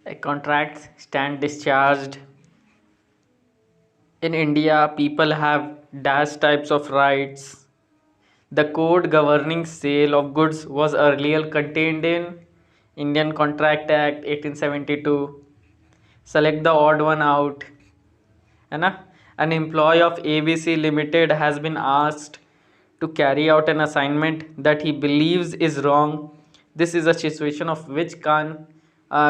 Contracts stand discharged. In India, people have dash types of rights. The code governing sale of goods was earlier contained in Indian Contract Act 1872. Select the odd one out. है ना? An employee of ABC Limited has been asked to carry out an assignment that he believes is wrong. This is a situation of which can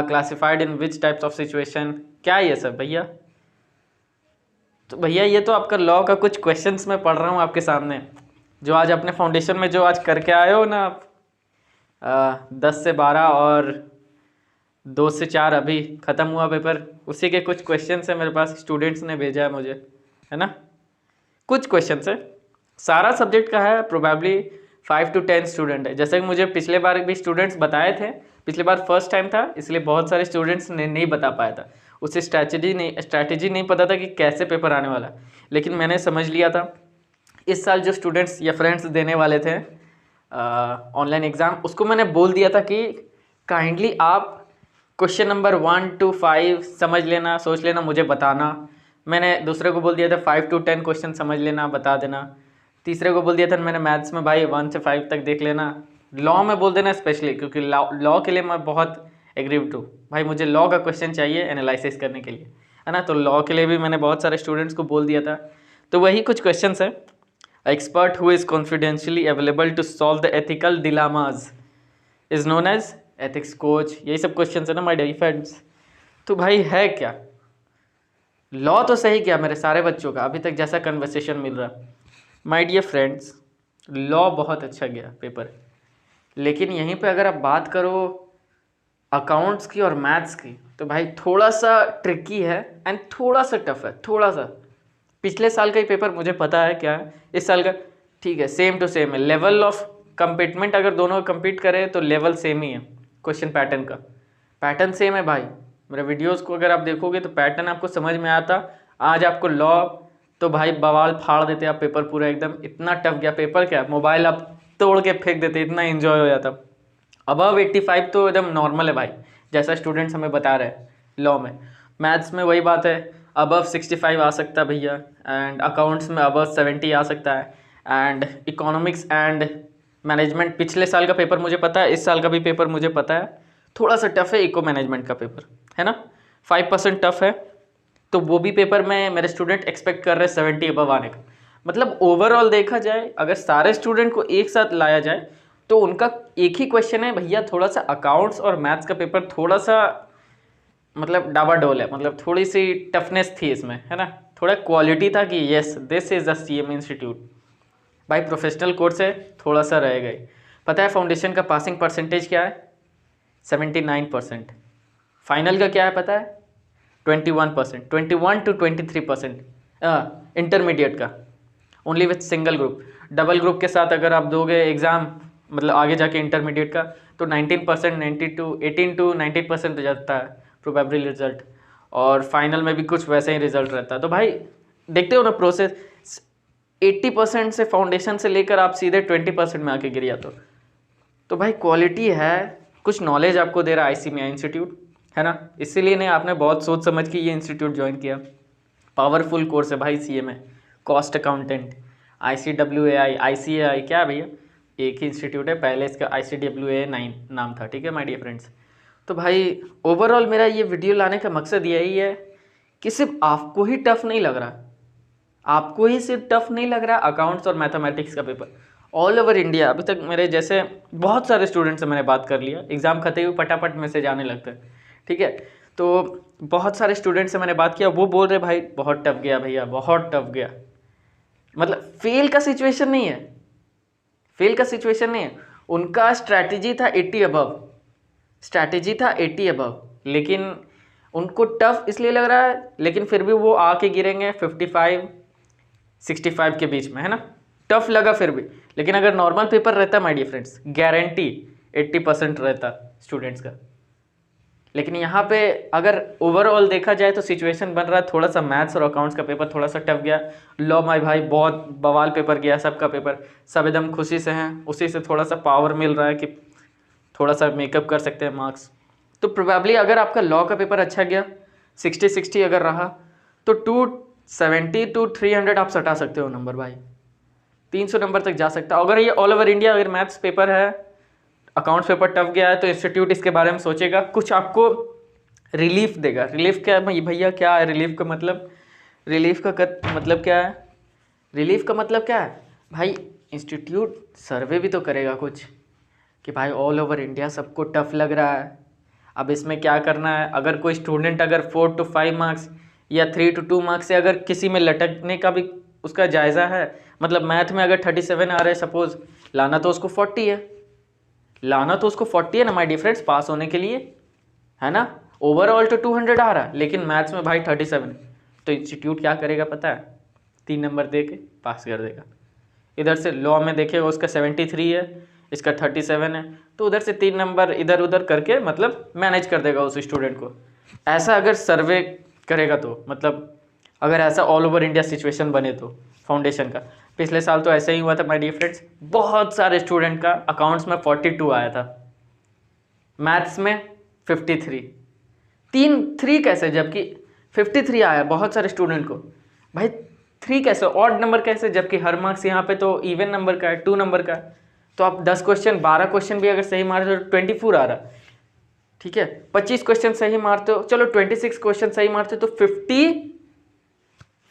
classified in which types of situation. क्या है ये सब भैया? तो भैया ये तो आपका लॉ का कुछ क्वेश्चंस मैं पढ़ रहा हूँ आपके सामने, जो आज अपने फाउंडेशन में जो आज करके आए हो ना आप, 10 से 12 और 2 से 4 अभी ख़त्म हुआ पेपर, उसी के कुछ क्वेश्चंस है मेरे पास, स्टूडेंट्स ने भेजा है मुझे, है ना? कुछ क्वेश्चंस है, सारा सब्जेक्ट का है, प्रोबेबली 5 to 10 स्टूडेंट है। जैसे कि मुझे पिछले बार भी स्टूडेंट्स बताए थे, पिछले बार फर्स्ट टाइम था इसलिए बहुत सारे स्टूडेंट्स ने नहीं बता पाया था, उसे स्ट्रैटेजी नहीं पता था कि कैसे पेपर आने वाला, लेकिन मैंने समझ लिया था। इस साल जो स्टूडेंट्स या फ्रेंड्स देने वाले थे ऑनलाइन एग्ज़ाम, उसको मैंने बोल दिया था कि काइंडली आप क्वेश्चन नंबर 1 to 5 समझ लेना, सोच लेना, मुझे बताना। मैंने दूसरे को बोल दिया था 5 to 10 क्वेश्चन समझ लेना, बता देना। तीसरे को बोल दिया था मैंने मैथ्स में भाई 1 से 5 तक देख लेना। लॉ में बोल देना स्पेशली, क्योंकि लॉ के लिए मैं बहुत एग्रीव्ड हूँ भाई, मुझे लॉ का क्वेश्चन चाहिए एनालिसिस करने के लिए, है ना? तो लॉ के लिए भी मैंने बहुत सारे स्टूडेंट्स को बोल दिया था। तो वही कुछ क्वेश्चन है। Expert who is confidentially available to solve the ethical dilemmas is known as ethics coach. यही सब क्वेश्चन है ना माय डियर फ्रेंड्स। तो भाई है क्या लॉ, तो सही क्या मेरे सारे बच्चों का अभी तक जैसा कन्वर्सेशन मिल रहा, माय डियर फ्रेंड्स, लॉ बहुत अच्छा गया पेपर, लेकिन यहीं पे अगर आप बात करो अकाउंट्स की और मैथ्स की, तो भाई थोड़ा सा ट्रिकी है एंड थोड़ा सा टफ है, थोड़ा सा। पिछले साल का ही पेपर मुझे पता है क्या है, इस साल का ठीक है, सेम टू सेम है। लेवल ऑफ कम्पिटमेंट अगर दोनों कम्पीट करें तो लेवल सेम ही है, क्वेश्चन पैटर्न का पैटर्न सेम है भाई। मेरे वीडियोस को अगर आप देखोगे तो पैटर्न आपको समझ में आता। आज आपको लॉ तो भाई बवाल फाड़ देते आप पेपर पूरा एकदम, इतना टफ गया पेपर, क्या मोबाइल आप तोड़ के फेंक देते, इतना एंजॉय हो जाता। अबव 85 तो एकदम नॉर्मल है भाई, जैसा स्टूडेंट्स हमें बता रहे हैं। लॉ में, मैथ्स में वही बात है, अबव 65 आ सकता है भैया, एंड अकाउंट्स में अबव 70 आ सकता है, एंड इकोनॉमिक्स एंड मैनेजमेंट पिछले साल का पेपर मुझे पता है, इस साल का भी पेपर मुझे पता है, थोड़ा सा टफ है इको मैनेजमेंट का पेपर, है ना? 5% टफ है, तो वो भी पेपर में मेरे स्टूडेंट एक्सपेक्ट कर रहे हैं 70 अबव आने का। मतलब ओवरऑल देखा जाए, अगर सारे स्टूडेंट को एक साथ लाया जाए तो उनका एक ही क्वेश्चन है भैया, थोड़ा सा अकाउंट्स और मैथ्स का पेपर थोड़ा सा मतलब डाबाडोल है, मतलब थोड़ी सी टफनेस थी इसमें, है ना? थोड़ा क्वालिटी था कि yes this is the CM institute. भाई प्रोफेशनल कोर्स है, थोड़ा सा रहेगा ही। पता है फाउंडेशन का पासिंग परसेंटेज क्या है? 79%। फाइनल का क्या है पता है? 21%, 21 to 23%। इंटरमीडिएट का only with single group, double group के साथ अगर आप दोगे एग्ज़ाम, मतलब आगे जाके इंटरमीडिएट का, तो 19%, 18 to 19% हो जाता है प्रोबेबली रिजल्ट, और फाइनल में भी कुछ वैसे ही रिजल्ट रहता है। तो भाई देखते हो ना प्रोसेस, 80% से फाउंडेशन से लेकर आप सीधे 20% में आके गिर जाते हो। तो भाई क्वालिटी है, कुछ नॉलेज आपको दे रहा है ICMI इंस्टीट्यूट, है ना? इसीलिए नहीं आपने बहुत सोच समझ के ये इंस्टीट्यूट ज्वाइन किया। पावरफुल कोर्स है भाई CMA, cost accountant, ICWAI, ICAI क्या है भैया, एक ही इंस्टीट्यूट है, पहले इसका ICWAI नाम था, ठीक है माय डियर फ्रेंड्स। तो भाई ओवरऑल मेरा ये वीडियो लाने का मकसद यही है कि सिर्फ आपको ही टफ नहीं लग रहा, आपको ही सिर्फ टफ नहीं लग रहा अकाउंट्स और मैथमेटिक्स का पेपर, ऑल ओवर इंडिया अभी तक मेरे जैसे बहुत सारे स्टूडेंट से मैंने बात कर लिया, एग्ज़ाम खत्म हुए फटाफट मैसेज आने लगता है, ठीक है? तो बहुत सारे स्टूडेंट से मैंने बात किया, वो बोल रहे भाई बहुत टफ गया भैया, बहुत टफ गया। मतलब फेल का सिचुएशन नहीं है, फेल का सिचुएशन नहीं है, उनका स्ट्रैटेजी था 80 अबव, स्ट्रैटेजी था 80 अबव, लेकिन उनको टफ इसलिए लग रहा है, लेकिन फिर भी वो आके गिरेंगे 55 65 के बीच में, है ना? टफ लगा फिर भी, लेकिन अगर नॉर्मल पेपर रहता माय डियर फ्रेंड्स, गारंटी 80% रहता स्टूडेंट्स का। लेकिन यहाँ पे अगर ओवरऑल देखा जाए तो सिचुएशन बन रहा है, थोड़ा सा मैथ्स और अकाउंट्स का पेपर थोड़ा सा टफ गया। लॉ माय भाई बहुत बवाल पेपर गया, सबका पेपर, सब एकदम खुशी से हैं, उसी से थोड़ा सा पावर मिल रहा है कि थोड़ा सा मेकअप कर सकते हैं मार्क्स। तो प्रोबेबली अगर आपका लॉ का पेपर अच्छा गया 60-60 अगर रहा तो 270 to 300 आप सटा सकते हो नंबर भाई, 300 नंबर तक जा सकता है। अगर ये ऑल ओवर इंडिया अगर मैथ्स पेपर है, अकाउंट्स पेपर टफ गया है, तो इंस्टीट्यूट इसके बारे में सोचेगा, कुछ आपको रिलीफ देगा। रिलीफ क्या है भैया, क्या है रिलीफ का मतलब? रिलीफ का मतलब क्या है? रिलीफ का मतलब क्या है भाई? इंस्टीट्यूट सर्वे भी तो करेगा कुछ कि भाई ऑल ओवर इंडिया सबको टफ लग रहा है, अब इसमें क्या करना है। अगर कोई स्टूडेंट अगर 4 to 5 मार्क्स या 3 to 2 मार्क्स से अगर किसी में लटकने का भी उसका जायज़ा है, मतलब मैथ में अगर 37 आ रहे हैं सपोज, लाना तो उसको 40 है, लाना तो उसको 40 है ना माय डियर फ्रेंड्स, पास होने के लिए, है ना। ओवरऑल तो 200 आ रहा है, लेकिन मैथ्स में भाई 37, तो इंस्टीट्यूट क्या करेगा पता है? 3 नंबर दे के पास कर देगा। इधर से लॉ में देखेगा उसका 73 है, इसका 37 है, तो उधर से 3 नंबर इधर उधर करके मतलब मैनेज कर देगा उस स्टूडेंट को। ऐसा अगर सर्वे करेगा तो मतलब अगर ऐसा ऑल ओवर इंडिया सिचुएशन बने तो फाउंडेशन का, पिछले साल तो ऐसा ही हुआ था माय डियर फ्रेंड्स, बहुत सारे स्टूडेंट का अकाउंट्स में 42 आया था, मैथ्स में 53, 3 कैसे जबकि 53 आया बहुत सारे स्टूडेंट को, भाई 3 कैसे, ऑड नंबर कैसे, जबकि हर मार्क्स यहाँ पे तो इवन नंबर का है, 2 नंबर का है। तो आप 10 क्वेश्चन 12 क्वेश्चन भी अगर सही मारते हो तो 24 आ रहा, ठीक है। 25 क्वेश्चन सही मारते हो, चलो 26 क्वेश्चन सही मारते हो तो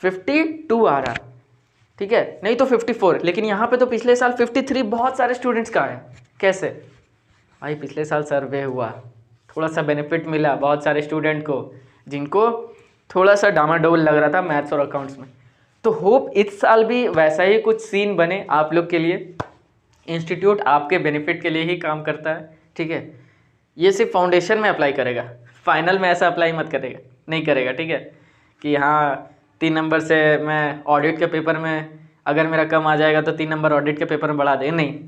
52 आ रहा, ठीक है, नहीं तो 54। लेकिन यहाँ पे तो पिछले साल 53 बहुत सारे स्टूडेंट्स का है। कैसे भाई? पिछले साल सर्वे हुआ, थोड़ा सा बेनिफिट मिला बहुत सारे स्टूडेंट को जिनको थोड़ा सा डामाडोल लग रहा था मैथ्स और अकाउंट्स में। तो होप इस साल भी वैसा ही कुछ सीन बने आप लोग के लिए। इंस्टीट्यूट आपके बेनिफिट के लिए ही काम करता है, ठीक है। ये सिर्फ फाउंडेशन में अप्लाई करेगा, फाइनल में ऐसा अप्लाई मत करेगा, नहीं करेगा, ठीक है, कि हाँ 3 नंबर से मैं ऑडिट के पेपर में अगर मेरा कम आ जाएगा तो 3 नंबर ऑडिट के पेपर में बढ़ा दे, नहीं।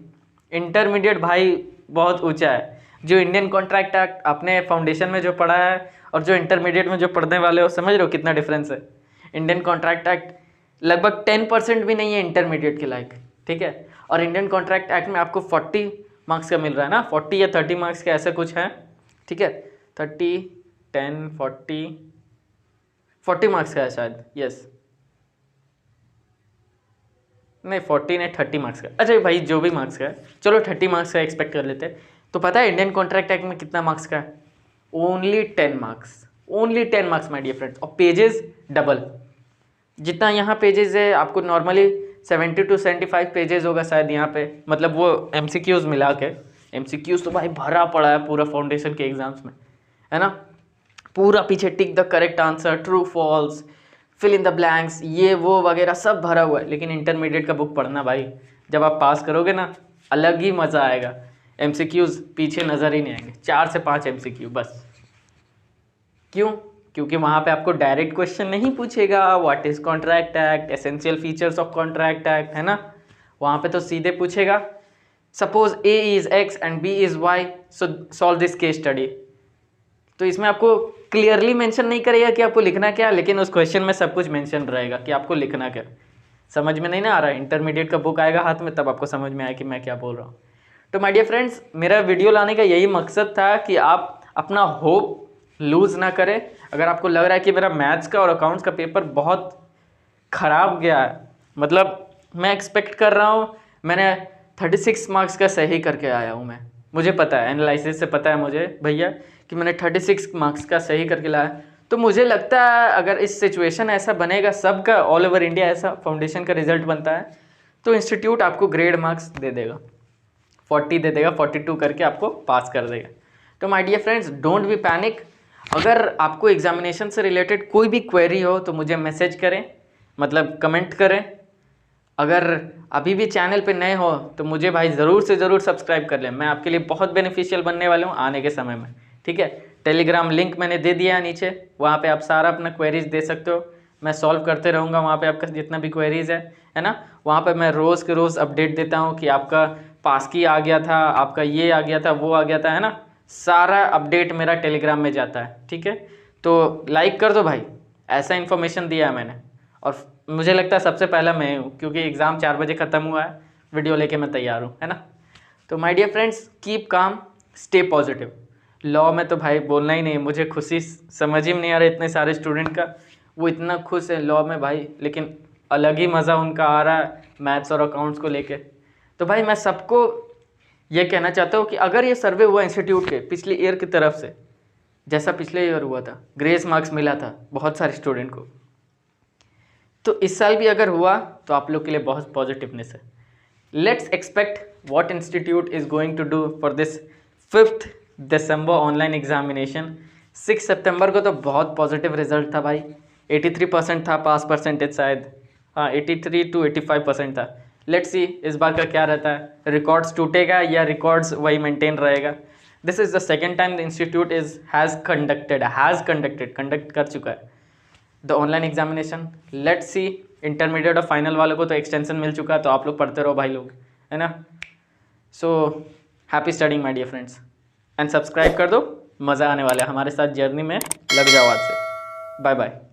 इंटरमीडिएट भाई बहुत ऊंचा है। जो इंडियन कॉन्ट्रैक्ट एक्ट अपने फाउंडेशन में जो पढ़ा है और जो इंटरमीडिएट में जो पढ़ने वाले हो, समझ रहे हो कितना डिफरेंस है। इंडियन कॉन्ट्रैक्ट एक्ट लगभग 10% भी नहीं है इंटरमीडिएट के लायक, ठीक है। और इंडियन कॉन्ट्रैक्ट एक्ट में आपको 40 मार्क्स का मिल रहा है ना, 40 या 30 मार्क्स का ऐसा कुछ है, ठीक है। 30, 10, 40 मार्क्स का है शायद, यस, नहीं 40 नहीं 30 मार्क्स का, अच्छा भाई जो भी मार्क्स का है, चलो 30 मार्क्स का एक्सपेक्ट कर लेते हैं। तो पता है इंडियन कॉन्ट्रैक्ट एक्ट में कितना मार्क्स का है? Only 10 marks, only 10 marks my dear friends. और पेजेस डबल, जितना यहाँ पेजेस है आपको नॉर्मली 70 to 75 पेजेस होगा शायद यहाँ पे, मतलब वो MCQs मिला के। MCQs तो भाई भरा पड़ा है पूरा फाउंडेशन के एग्जाम्स में, है ना, पूरा पीछे tick the correct answer, true false, fill in the blanks, ये वो वगैरह सब भरा हुआ है। लेकिन इंटरमीडिएट का बुक पढ़ना भाई, जब आप पास करोगे ना अलग ही मज़ा आएगा। MCQs पीछे नज़र ही नहीं आएंगे, 4 से 5 MCQ बस। क्यों? क्योंकि वहाँ पे आपको डायरेक्ट क्वेश्चन नहीं पूछेगा, what is contract act, essential features of contract act, है ना। वहाँ पे तो सीधे पूछेगा suppose A is X and B is Y, so solve this case study. तो इसमें आपको क्लियरली मेंशन नहीं करेगा कि आपको लिखना क्या, लेकिन उस क्वेश्चन में सब कुछ मेंशन रहेगा कि आपको लिखना क्या। समझ में नहीं ना आ रहा है? इंटरमीडिएट का बुक आएगा हाथ में तब आपको समझ में आए कि मैं क्या बोल रहा हूँ। तो माय डियर फ्रेंड्स, मेरा वीडियो लाने का यही मकसद था कि आप अपना होप लूज़ ना करें। अगर आपको लग रहा है कि मेरा मैथ्स का और अकाउंट्स का पेपर बहुत ख़राब गया है, मतलब मैं एक्सपेक्ट कर रहा हूँ, मैंने 36 मार्क्स का सही करके आया हूँ मैं, मुझे पता है, एनालिसिस से पता है मुझे भैया कि मैंने 36 मार्क्स का सही करके लाया। तो मुझे लगता है अगर इस सिचुएशन ऐसा बनेगा, सबका ऑल ओवर इंडिया ऐसा फाउंडेशन का रिजल्ट बनता है, तो इंस्टीट्यूट आपको ग्रेड मार्क्स दे देगा, 40 दे देगा, 42 करके आपको पास कर देगा। तो my dear friends, don't be panic. अगर आपको एग्जामिनेशन से रिलेटेड कोई भी क्वेरी हो तो मुझे मैसेज करें, मतलब कमेंट करें। अगर अभी भी चैनल पे नए हो तो मुझे भाई ज़रूर से ज़रूर सब्सक्राइब कर लें, मैं आपके लिए बहुत बेनिफिशियल बनने वाला हूँ आने के समय में, ठीक है। टेलीग्राम लिंक मैंने दे दिया है नीचे, वहाँ पे आप सारा अपना क्वेरीज दे सकते हो, मैं सॉल्व करते रहूँगा वहाँ पे आपका जितना भी क्वेरीज है ना। वहाँ पे मैं रोज़ के रोज़ अपडेट देता हूँ कि आपका पास की आ गया था, आपका ये आ गया था, वो आ गया था, है ना। सारा अपडेट मेरा टेलीग्राम में जाता है, ठीक है। तो लाइक कर दो भाई, ऐसा इन्फॉर्मेशन दिया है मैंने, और मुझे लगता है सबसे पहला मैं हूँ, क्योंकि एग्ज़ाम 4 बजे ख़त्म हुआ है, वीडियो लेके मैं तैयार हूँ, है ना। तो my dear friends, keep calm, stay positive. Law में तो भाई बोलना ही नहीं, मुझे खुशी समझ ही में नहीं आ रहा इतने सारे स्टूडेंट का, वो इतना खुश है लॉ में भाई, लेकिन अलग ही मज़ा उनका आ रहा है मैथ्स और अकाउंट्स को लेके। तो भाई मैं सबको ये कहना चाहता हूँ कि अगर ये सर्वे हुआ इंस्टीट्यूट के पिछले ईयर की तरफ से, जैसा पिछले ईयर हुआ था, ग्रेस मार्क्स मिला था बहुत सारे स्टूडेंट को, तो इस साल भी अगर हुआ तो आप लोग के लिए बहुत पॉजिटिवनेस है। Let's expect what institute is going to do for this 5th December online examination. 6 सितंबर को तो बहुत पॉजिटिव रिजल्ट था भाई, 83% था पास परसेंटेज शायद, हाँ 83 to 85% था। लेट्स सी इस बार का क्या रहता है, रिकॉर्ड्स टूटेगा या रिकॉर्ड्स वही मेंटेन रहेगा। This is the second time the institute has conduct कर चुका है the online examination. Let's see intermediate और फाइनल वालों को तो एक्सटेंशन मिल चुका है, तो आप लोग पढ़ते रहो भाई लोग, है ना। So happy studying my dear friends, and subscribe कर दो, मज़ा आने वाला है, हमारे साथ जर्नी में लग जाओ आज से। Bye bye.